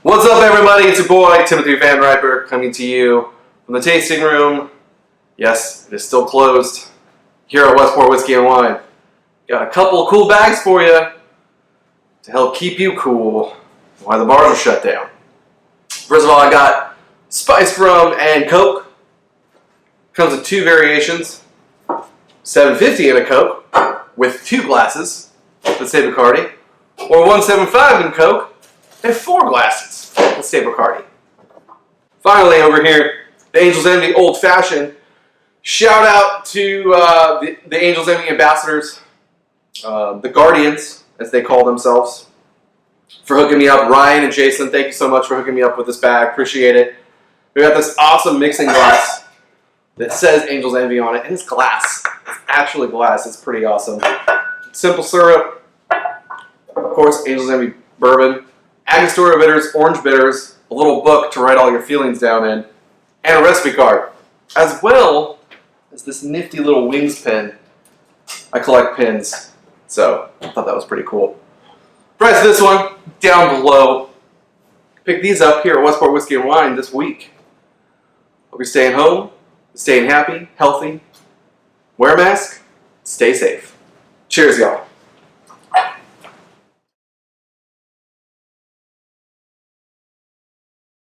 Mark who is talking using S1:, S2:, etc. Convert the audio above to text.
S1: What's up, everybody? It's your boy, Timothy Van Riper, coming to you from the tasting room. Yes, it is still closed here at Westport Whiskey and Wine. Got a couple of cool bags for you to help keep you cool while the bars are shut down. First of all, I got spiced rum and Coke. Comes in two variations. $7.50 in a Coke with 2 glasses. Let's say Bacardi. Or $1.75 in Coke and 4 glasses. Let's say Bacardi. Finally, over here, the Angel's Envy Old Fashioned. Shout out to the Angel's Envy ambassadors, the Guardians, as they call themselves, for hooking me up. Ryan and Jason, thank you so much for hooking me up with this bag. Appreciate it. We got this awesome mixing glass that says Angel's Envy on it, and it's glass. It's actually glass. It's pretty awesome. Simple syrup. Of course, Angel's Envy Bourbon. Angostura bitters, orange bitters, a little book to write all your feelings down in, and a recipe card, as well as this nifty little wings pin. I collect pins, so I thought that was pretty cool. Price of this one, down below. Pick these up here at Westport Whiskey and Wine this week. Hope you're staying home, staying happy, healthy, wear a mask, stay safe. Cheers, y'all.